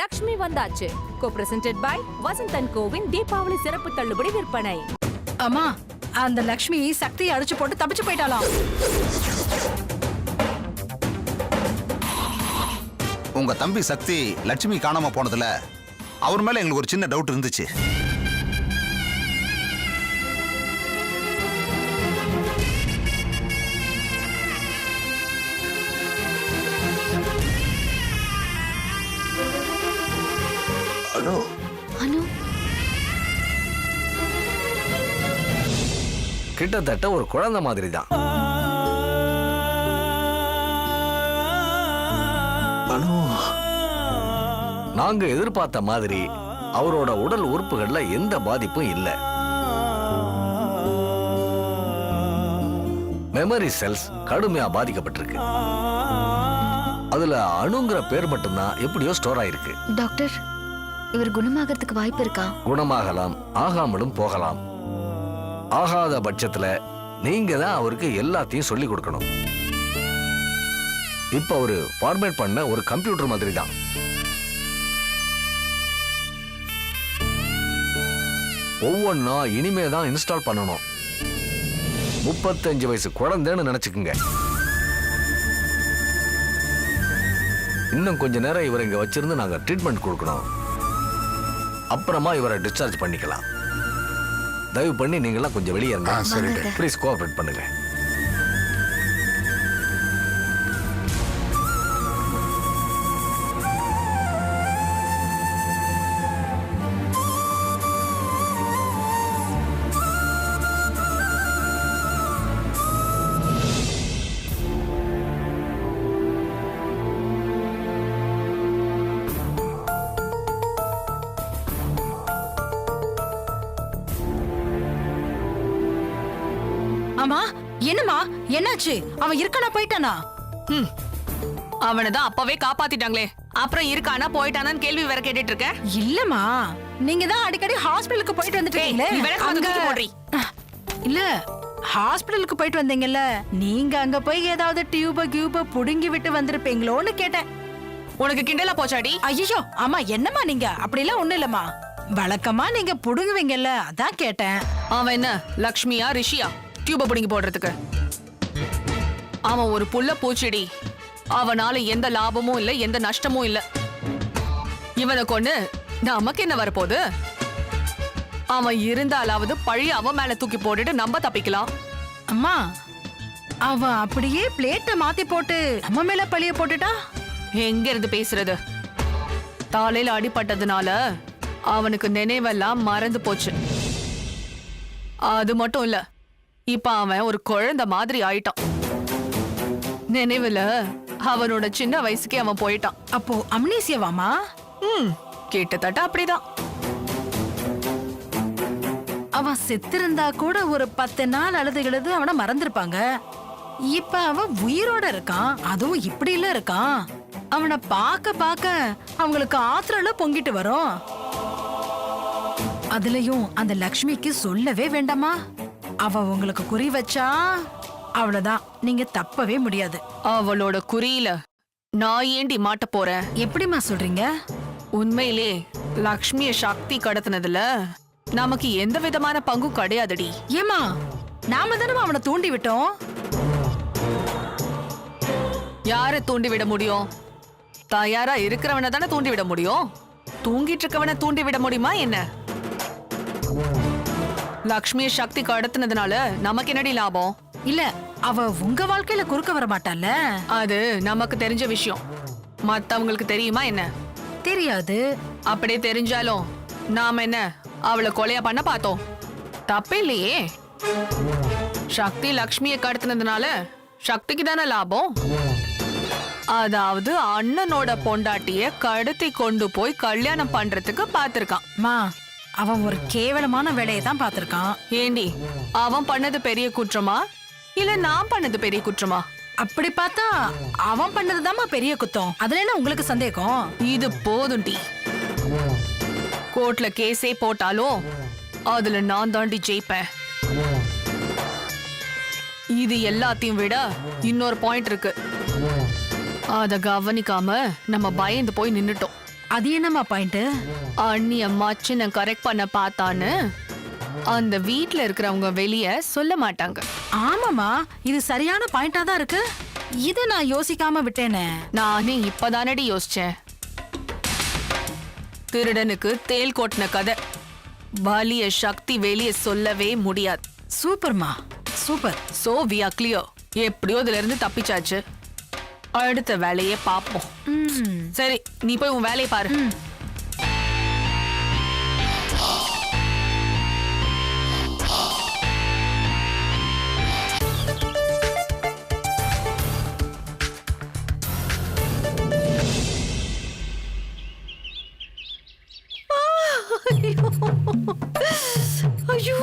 லக்ஷ்மி வந்தாச்சு. co-presented by Vasanthan CoWIN Deepavali சிறப்பு தள்ளுபடி விற்பனை. அம்மா, அந்த லக்ஷ்மி சக்தியை அடிச்சு போட்டு தப்பிச்சு போயிட்டாலாம். உங்க தம்பி சக்தி லட்சுமி காணாம போனதுல அவர் மேல எங்களுக்கு ஒரு சின்ன டவுட் இருந்துச்சு. அனு அனு கிட்டத்தட்ட ஒரு குழந்தை மாதிரி தான். அனு, நாங்க எதிர்பார்த்த மாதிரி அவரோட உடல் உறுப்புகள்ல எந்த பாதிப்பும் இல்ல. மெமரி செல்ஸ் கடுமையா பாதிக்கப்பட்டிருக்கு. அதுல அணுங்கிற பேர் மட்டும்தான் எப்படியோ ஸ்டோர் ஆயிருக்கு. டாக்டர், இவர் குணமாகறதுக்கு வாய்ப்பு இருக்கா? குணமாகலாம், ஆகாமலும் போகலாம். ஆகாத பட்சத்துல நீங்க தான் அவருக்கு எல்லாத்தையும் சொல்லி கொடுக்கணும். இப்ப அவரு ஃபார்மேட் பண்ண ஒரு கம்ப்யூட்டர் மாதிரி தான். ஒவ்வொன்னா இனிமே தான் இன்ஸ்டால் பண்ணணும். 35 வயசு குழந்தைன்னு நினைச்சுக்குங்க. இன்னும் கொஞ்ச நேரம் இவரை இங்க வச்சிருந்து நாங்க ட்ரீட்மெண்ட் கொடுக்கணும். அப்புறமா இவரை டிஸ்சார்ஜ் பண்ணிக்கலாம். தயவு பண்ணி நீங்களாம் கொஞ்சம் வெளியே இருங்க. ப்ளீஸ் கோஆபரேட் பண்ணுங்க. அம்மா, என்னம்மா, என்னாச்சு? அவன் இருக்கானா போயிட்டானா? அவனதான் அப்பவே காப்பாத்திட்டாங்களே, அப்புறம் இருக்கானா போயிட்டானான்னு கேள்வி வேற கேட்டுட்டு இருக்க? இல்லம்மா, நீங்க தான் அடிக்கடி ஹாஸ்பிடலுக்கு போயிட்டு வந்துட்டீங்களே. இல்ல, ஹாஸ்பிடலுக்கு போயிட்டு வந்தீங்கல்ல, நீங்க அங்க போய் ஏதாவது டியூப புடுங்கி விட்டு வந்திருப்பீங்களோன்னு கேட்டேன். உனக்கு கிண்டலா போச்சாடி? ஐயோ அம்மா, என்னம்மா நீங்க? அப்படிலாம் ஒண்ணு இல்லம்மா, வழக்கமா நீங்க புடுங்குவீங்கல்ல, அதான் கேட்டேன். அவன் என்ன லக்ஷ்மியா ரிஷியா டியூப புடுங்கி போடுறதுக்கு? அவன் ஒரு புள்ள பூச்சிடி. அவனால எந்த லாபமும் இல்ல, எந்த நஷ்டமும் இல்ல. இவனை கொண்டு நமக்கு என்ன வரப்போகுது? அவன் இருந்தாலாவது பழைய அவன் மேல தூக்கி போட்டுட்டு நம்ம தப்பிக்கலாம். அம்மா, அவன் அப்படியே பிளேட்டை மாத்தி போட்டு நம்ம மேல பழிய போட்டுட்டா? எங்க இருந்து பேசுறது? தலையில அடிபட்டதுனால அவனுக்கு நினைவெல்லாம் மறந்து போச்சு. அது மட்டும் இல்ல, இப்ப அவன் ஒரு குழந்தை மாதிரி ஆயிட்டான். நினைவுல அவனோட சின்ன வயசுக்கே அவன் போயிட்டான். அப்போ அம்னீசியாவாமா? கிட்டத்தட்ட அப்படிதான். அவன் செத்திருந்தா கூட ஒரு 10 நாள் அழுது அவனை மறந்திருப்பாங்க. இப்ப அவன் உயிரோட இருக்கான், அதுவும் இப்படி இல்ல இருக்கான். அவனை பார்க்க அவங்களுக்கு ஆத்திரம்ல பொங்கிட்டு வரும். அதுலயும் அந்த லக்ஷ்மிக்கு சொல்லவே வேண்டாமா? அவ உங்களுக்கு குறி வச்சா அவ்வளவுதான், நீங்க தப்பவே முடியாது. அவளோட குறியில நான் ஏண்டி மாட்ட போறேன்? எப்படிமா சொல்றீங்க? உண்மையிலே லக்ஷ்மிய சக்தி கடத்தினதுல நமக்கு எந்த விதமான பங்கும் கிடையாதுடி. ஏமா, நாம தானே அவனை தூண்டி விட்டோம். யார தூண்டி விட முடியும்? தயாரா இருக்கிறவனை தானே தூண்டி விட முடியும். தூங்கிட்டு இருக்கவனை தூண்டி விட முடியுமா என்ன? லக்ஷ்மிய சக்தி கடத்தினதுனால நமக்கு என்னடி லாபம்? இல்ல, அவ உங்க வாழ்க்கையில குறுக்க வர மாட்டால. அது நமக்கு தெரிஞ்ச விஷயம். மத்தவங்களுக்கு தெரியுமா என்ன? தெரியாது. அப்படியே தெரிஞ்சாலும் நாம என்ன அவளை கொலையா பண்ண பார்த்தோம்? தப்பே இல்லையே. சக்தி லக்ஷ்மியை கடத்தினதுனால சக்திக்கு தானே லாபம். அதாவது அண்ணனோட பொண்டாட்டிய கடத்தி கொண்டு போய் கல்யாணம் பண்றதுக்கு பாத்திருக்கான். மா, அவன் ஒரு கேவலமான வேலையை தான் பாத்திருக்கான். ஏண்டி, அவன் பண்ணது பெரிய குற்றமா இல்ல நான் பண்ணது பெரிய குற்றமா? அப்படி பார்த்தா அவன் பண்ணதுதாம்மா பெரிய குத்தம். அதுல என்ன உங்களுக்கு சந்தேகம்? இது போதும்டி. கோர்ட்ல கேஸே போட்டாலும் அதுல நான் தாண்டி ஜெயிப்பேன். இது எல்லாத்தையும் விட இன்னொரு பாயிண்ட் இருக்கு. அத கவனிக்காம நம்ம பயந்து போய் நின்னுட்டோம். அது என்னம்மா பாயிண்ட்? அண்ணிய மச்சினை கரெக்ட் பண்ண பார்த்தான்னு அந்த வீட்ல இருக்கிறவங்க வெளிய சொல்ல மாட்டாங்க. ஆமாமா, இது சரியான பாயிண்டா தான் இருக்கு. இத நான் யோசிக்காம விட்டேனே. நானே இப்பதானடி யோசிச்சேன். திருடனுக்கு தேல் கொட்டின கதை. வலிய சக்தி வெளிய சொல்லவே முடியாது. சூப்பர்மா, super. So we are clear. எப்படியோ இதுல இருந்து தப்பிச்சாச்சு. அடுத்த வேலையை பாப்போம். சரி, நீ போய் உன் வேலையை பாரு. ஐயோ,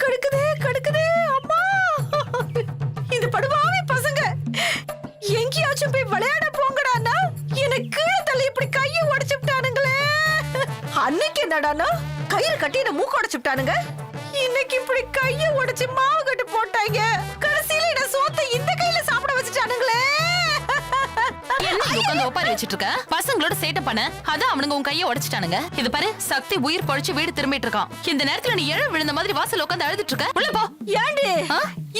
கடுக்குதே கடுக்குதே அம்மா. இந்த படுவாவே பசங்க எங்கேயாச்சும் போய் விளையாட போங்கடானா எனக்கு தலை இப்படி கையை உடைச்சுட்டானுங்களே. அன்னைக்கு என்னடானா கயிறு கட்டி என்ன மூக்க உடைச்சுட்டானுங்க. இன்னைக்கு இப்படி கையை உடைச்சு மாவு கட்டு போட்டாங்க. கடைசியில என்ன சோத்தை இந்த கையில சாப்பிட வச்சுட்டானுங்களே. என்ன உட்காந்து ஒப்பாரி வச்சிட்டு இருக்க? பசங்களோட சேட்டை பண்ண அதான் அவனுங்க உன் கையை உடைச்சிட்டானுங்க. இது பாரு, சக்தி உயிர் பொழைச்சு வீடு திரும்பிட்டு இருக்கான். இந்த நேரத்துல நீ எழ விழுந்த மாதிரி வாசல் உட்காந்து அழுதுட்டு இருக்க. உள்ள போ. ஏண்டி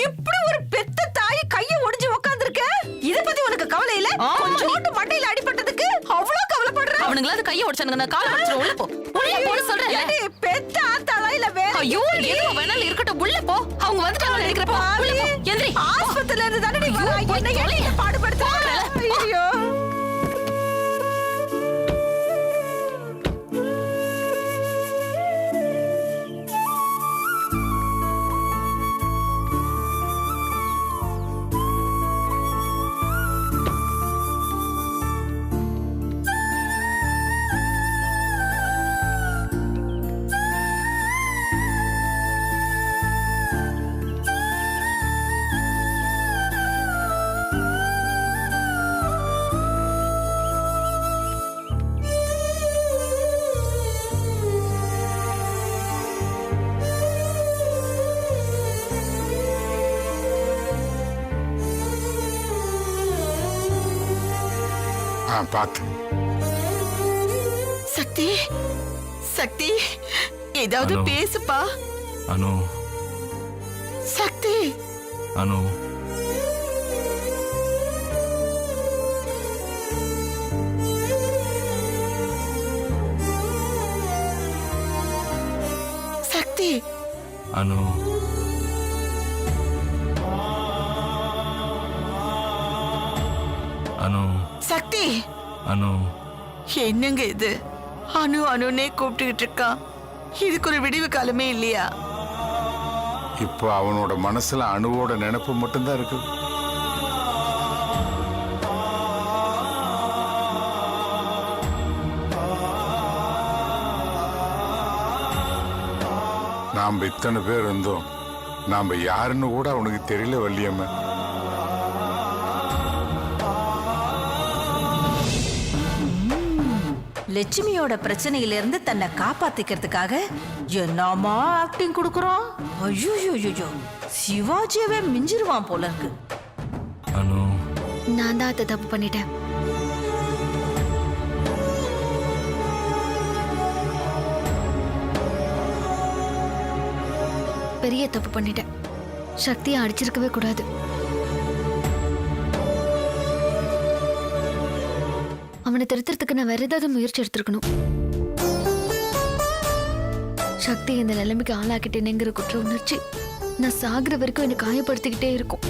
இப்படி ஒரு பெத்த தாய் கையை ஒடிஞ்சு உட்கார்ந்திருக்க? இத பத்தி உனக்கு கவலை இல்ல? கொஞ்சோண்டு மண்டையில அடிபட்டதுக்கு அவ்வளவு கவலைப்படுற? அவனுங்களா அது கையை உடைச்சானுங்க. நான் காலை உடைச்சிரு. உள்ள போ. உள்ள போன்னு சொல்றேன். ஏண்டி பெத்த தலையில வேற? ஐயோ, ஏதோ வேணாலும் இருக்கட்டும். உள்ள போ. அவங்க வந்துட்டாங்க நினைக்கிறப்போ. உள்ள போ. எந்திரி. ஆஸ்பத்திரியில இருந்து தானே நீ வர? என்ன ஏன் பாடுபடுத்துற? ஐயோ. பாத்து சக்தி, சக்தி ஏதாவது பேசுப்பா. அனு, சக்தி, அனு, சக்தி, அனு, அனு, சக்தி. அனு, என்னங்க இது? அனு அனுனே கூப்பிட்டுக்கிட்டு இருக்கான். இதுக்கு ஒரு விடிவு காலமே இல்லையா? இப்போ அவனோட மனசுல அணுவோட நினைப்பு மட்டும்தான் இருக்கு. நாம இத்தனை பேர் இருந்தோம், நாம யாருன்னு கூட அவனுக்கு தெரியல வள்ளியம்மா. லட்சுமியோட பிரச்சனையில இருந்து தன்னை காப்பாத்திக்கிறதுக்காக என்னமா ஆக்டிங் கொடுக்கறோம். ஐயோ, சிவாஜியவே மிஞ்சிருவான் போல இருக்கு. அனு, நான் தான் அதை தப்பு பண்ணிட்டேன். பெரிய தப்பு பண்ணிட்டேன். சக்தியை அடிச்சிருக்கவே கூடாது. அவனை திருத்துறதுக்கு நான் வேற ஏதாவது முயற்சி எடுத்திருக்கணும். சக்தி இந்த நிலைமைக்கு ஆளாக்கிட்டேனேங்கிற குற்ற உணர்ச்சி நான் சாகுற வரைக்கும் என்னை காயப்படுத்திக்கிட்டே இருக்கும்.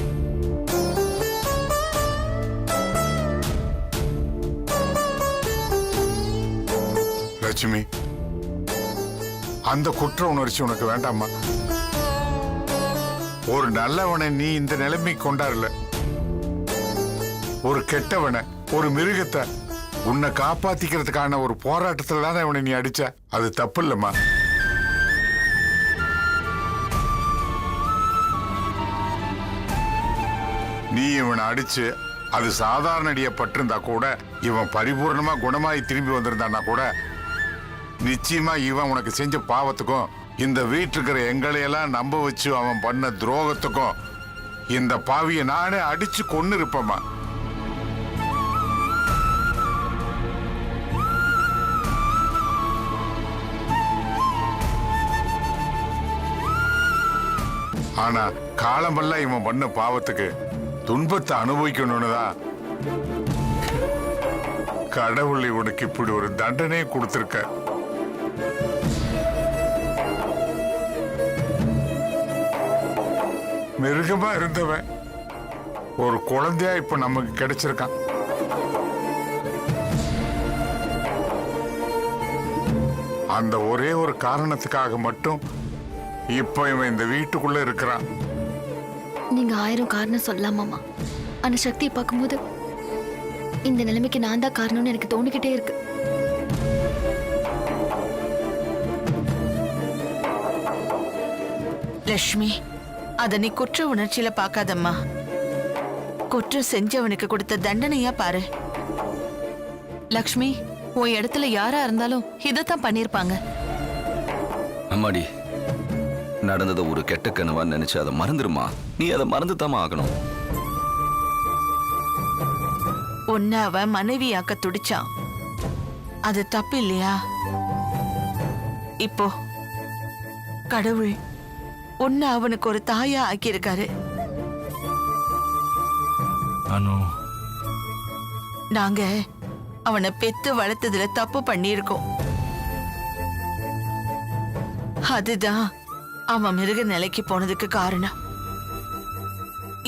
லட்சுமி, அந்த குற்ற உணர்ச்சி உனக்கு வேண்டாமா? ஒரு நல்லவனை நீ இந்த நிலைமைக்கு கொண்டாடல. ஒரு கெட்டவனை, ஒரு மிருகத்தை உன்னை காப்பாத்திக்கிறதுக்கான ஒரு போராட்டத்துல தான் அவனை நீ அடிச்ச. அது தப்பு இல்லம்மா. நீ இவனை அடிச்சு அது சாதாரண அடிய பட்டிருந்தா கூட, இவன் பரிபூர்ணமா குணமாயி திரும்பி வந்திருந்தான்னா கூட, நிச்சயமா இவன் உனக்கு செஞ்ச பாவத்துக்கும் இந்த வீட்டு இருக்கிற எங்களையெல்லாம் நம்ப வச்சு அவன் பண்ண துரோகத்துக்கும் இந்த பாவியை நானே அடிச்சு கொன்னு இருப்பேம்மா. ஆனா காலமெல்லாம் இவன் பண்ண பாவத்துக்கு துன்பத்தை அனுபவிக்கணும்னு தான் கடவுள் இவனுக்கு இப்படி ஒரு தண்டனையை கொடுத்திருக்க. மிருகமா இருந்தவன் ஒரு குழந்தையா இப்ப நமக்கு கிடைச்சிருக்கான். அந்த ஒரே ஒரு காரணத்துக்காக மட்டும் இப்ப இவன் இந்த வீட்டுக்குள்ள இருக்கிறான். நீங்க 1000 காரணம் சொல்லலாம் மாமா. ஆனா சக்தியை பார்க்கும்போது இந்த நிலைமைக்கு நான் தான் காரணம்னு எனக்கு தோணிக்கிட்டே இருக்கு. லட்சுமி, அத நீ குற்ற உணர்ச்சியில பார்க்காதம்மா. குற்றம் செஞ்சவனுக்கு கொடுத்த தண்டனையா பாரு. லக்ஷ்மி, உன் இடத்துல யாரா இருந்தாலும் இதத்தான் பண்ணிருப்பாங்க. அம்மாடி, நடந்ததை ஒரு கெட்ட கனவா நினைச்சு அதை மறந்துருமா. நீ அதை மறந்துதாமா ஆகணும். உன்னை அவன் மனைவியாக்க துடிச்சான். அது தப்பு இல்லையா? இப்போ கடவுள் உன்னை அவனுக்கு ஒரு தாயா ஆக்கியிருக்காரு. நாங்க அவனை பெத்து வளர்த்ததுல தப்பு பண்ணியிருக்கோம். அதுதான் அவன் மிருக நிலைக்கு போனதுக்கு காரணம்.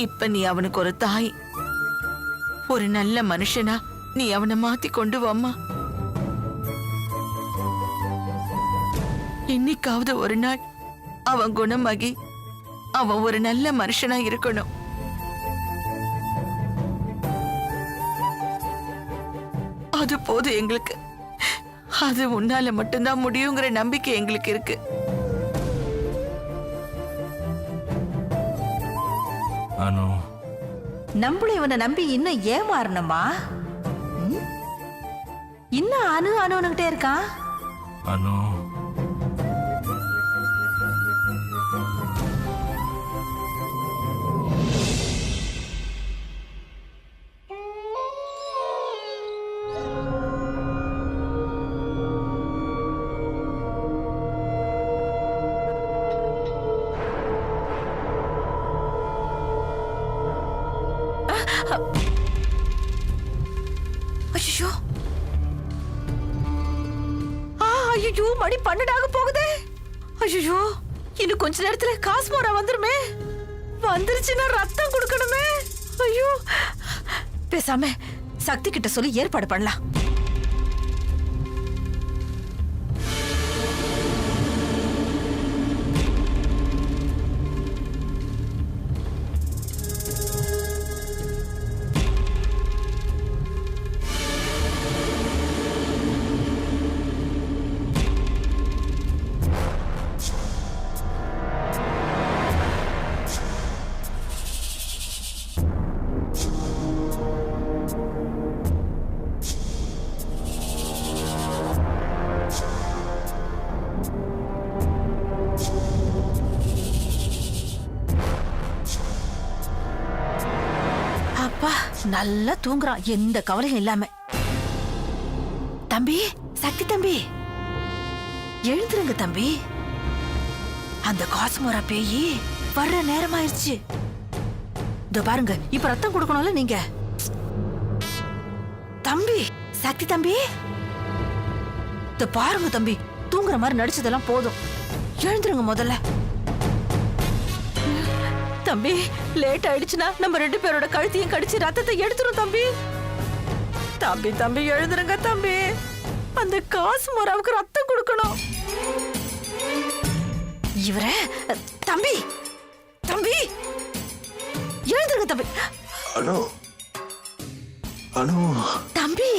இப்ப நீ அவனுக்கு ஒரு தாய், ஒரு நல்ல மனுஷனா நீ அவனை மாத்தி கொண்டு வாம்மா. என்னைக்காவது ஒரு நாள் அவன் குணமாகி அவன் ஒரு நல்ல மனுஷனா இருக்கணும். அது போதும் எங்களுக்கு. அது உன்னால மட்டும்தான் முடியுங்கிற நம்பிக்கை எங்களுக்கு இருக்கு. நம்மளும் இவனை நம்பி இன்னும் ஏமாறணுமா? இன்னும் அணுகிட்டே இருக்கான். ஐயோ, ஐயோ, மணி 12 போகுதே. ஐயோ, இன்னும் கொஞ்ச நேரத்துல காஸ்மோரா வந்துருமே. வந்துருச்சுன்னா ரத்தம் கொடுக்கணுமே. ஐயோ, பேசாம சக்தி கிட்ட சொல்லி ஏற்பாடு பண்ணலாம். நல்லா தூங்குறான், எந்த கவலையும் இல்லாம. தம்பி, சக்தி தம்பி, எழுந்துருங்க தம்பி. அந்த காஸ்மோரா பேயி வர்ற நேரமாயிருச்சு. இதோ பாருங்க, இப்ப ரத்தம் கொடுக்கணும்ல நீங்க. தம்பி, சக்தி தம்பி, இதோ பாருங்க தம்பி, தூங்குற மாதிரி நடிச்சதெல்லாம் போதும். எழுந்துருங்க முதல்ல. தம்பி, லேட் ஆயிடுச்சுன்னா நம்ம 2 பேரோட கழுத்தையும் கடிச்சு ரத்தத்தை எடுத்துரும் தம்பி. தம்பி தம்பி எழுந்துருங்க தம்பி. அந்த காஸ்மோராவுக்கு ரத்தம் கொடுக்கணும். இவர தம்பி, தம்பி எழுந்துருங்க தம்பி. தம்பி,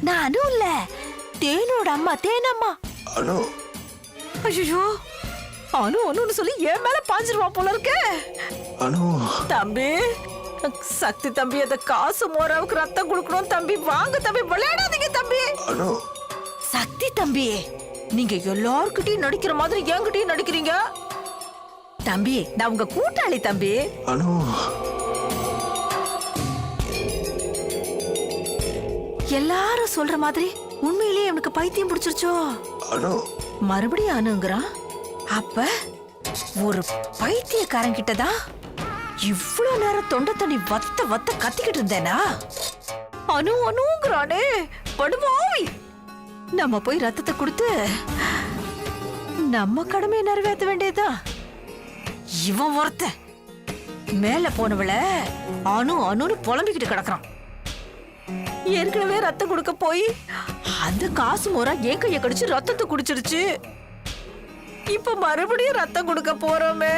நான் அனு இல்ல, தேனோட அம்மா, தேனம்மா. ஐயோ, அனு ஒன்னு சொல்லி என் மேல பாஞ்சிருவா போல இருக்கு. தம்பி, சக்தி தம்பி, அந்த காஸ்மோராவுக்கு ரத்தம் கொடுக்கணும் தம்பி. வாங்க தம்பி, விளையாடாதீங்க தம்பி. சக்தி தம்பி, நீங்க எல்லார்கிட்டயும் நடிக்கிற மாதிரி என்கிட்டயும் நடிக்கிறீங்க. தம்பி, நான் உங்க கூட்டாளி தம்பி. எல்லாரும் சொல்ற மாதிரி உண்மையிலேயே அவனுக்கு பைத்தியம் பிடிச்சிருச்சோ? மறுபடியும் அனுங்கிறான். அப்ப ஒரு பைத்தியக்காரன் கிட்டதான் இவ்வளவு நேரம் தொண்டை தண்ணி வத்த வத்த கத்திக்கிட்டு இருந்தேனா? அணுங்கிறானே படுபாவி. நம்ம போய் ரத்தத்தை கொடுத்து நம்ம கடமையை நிறைவேற்ற வேண்டியதா. இவன் ஒருத்தன் மேல போனவள அணுன்னு புலம்பிக்கிட்டு கிடக்குறான். ஏற்கனவே ரத்தம் கொடுக்க போய் அந்த காசு மோரா என் கைய கடிச்சு ரத்தத்தை குடிச்சிருச்சு. இப்ப மறுபடியும் ரத்தம் கொடுக்க போறோமே,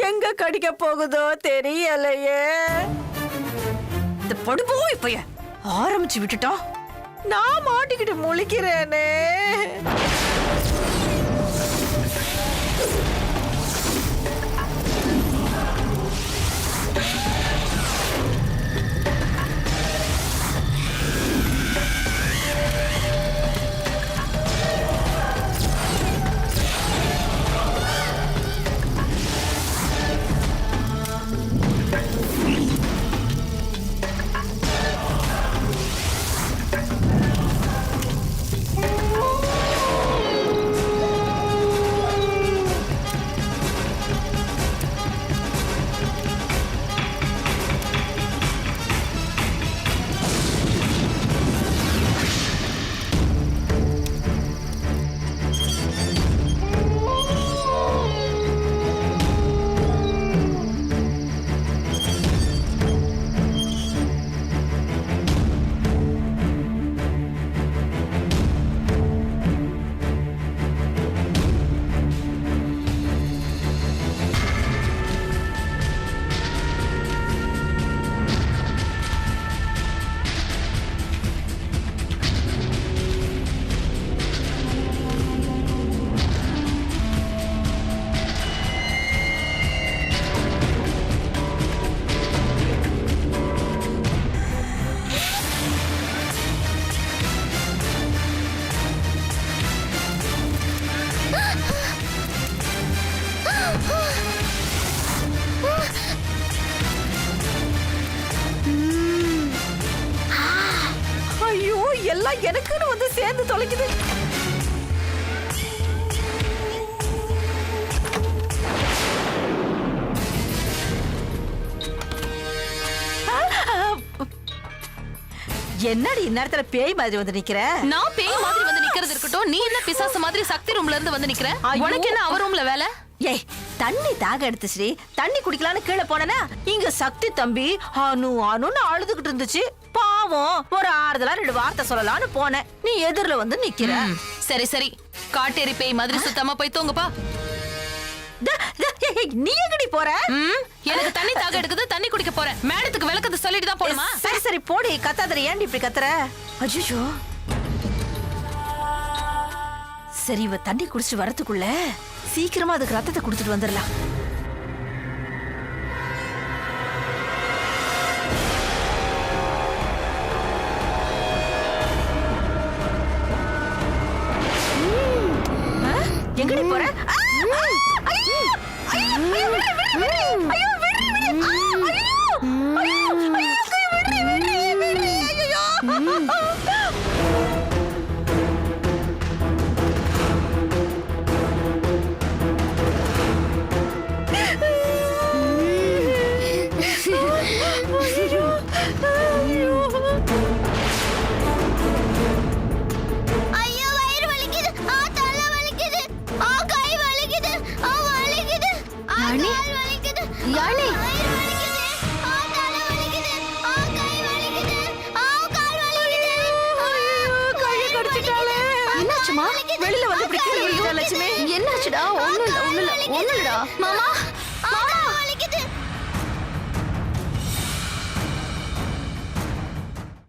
எங்க கடிக்க போகுதோ தெரியலையே. இந்த படுபோய் இப்ப ஆரம்பிச்சு விட்டுட்டோம், நான் மாட்டிக்கிட்டு முழிக்கிறேனே. ஐயோ, எல்லாம் எனக்குன்னு வந்து சேர்ந்து தொலைக்குது. என்னடி இந்நேரத்துல பேய் மாதிரி வந்து நிக்கிற? நான் பேய் மாதிரி வந்து நிக்கிறது இருக்கட்டும், நீ என்ன பிசாசு மாதிரி சக்தி ரூம்ல இருந்து வந்து நிக்கிற? உனக்கு என்ன அவர் ரூம்ல வேலை? ஏய், தண்ணி தாக எடுத்து ஸ்ரீ, தண்ணி குடிக்கலான்னு கீழே போனேனா இங்க சக்தி தம்பி அணுன்னு அழுதுகிட்டு இருந்துச்சு. பாவம், ஒரு ஆறுதலா 2 வார்த்தை சொல்லலாம்னு போனேன். நீ எதிரில வந்து நிக்கிற. சரி சரி, காட்டேரி பேய் மாதிரி சுத்தமா போய் தூங்குப்பா. நீ எங்கடி போற? எனக்கு தண்ணி தாக எடுக்குது, தண்ணி குடிக்க போறேன். மேடத்துக்கு விளக்கத்தை சொல்லிட்டு தான் போணுமா? சரி சரி போடி, கத்தாதற. ஏன்டி இப்படி கத்துற? அஜ்ஜோ, சரி, இவ தண்ணி குடிச்சிட்டு வரதுக்குள்ள சீக்கிரமா அதுக்கு ரத்தத்தை குடுத்துட்டு வந்துடலாம். எங்கடி போற? வெளியில வந்து இப்படி கீழே விழுந்துட்டா லட்சுமி. என்னாச்சுடா? ஒண்ணும் இல்லடா. மாமா, மாமா.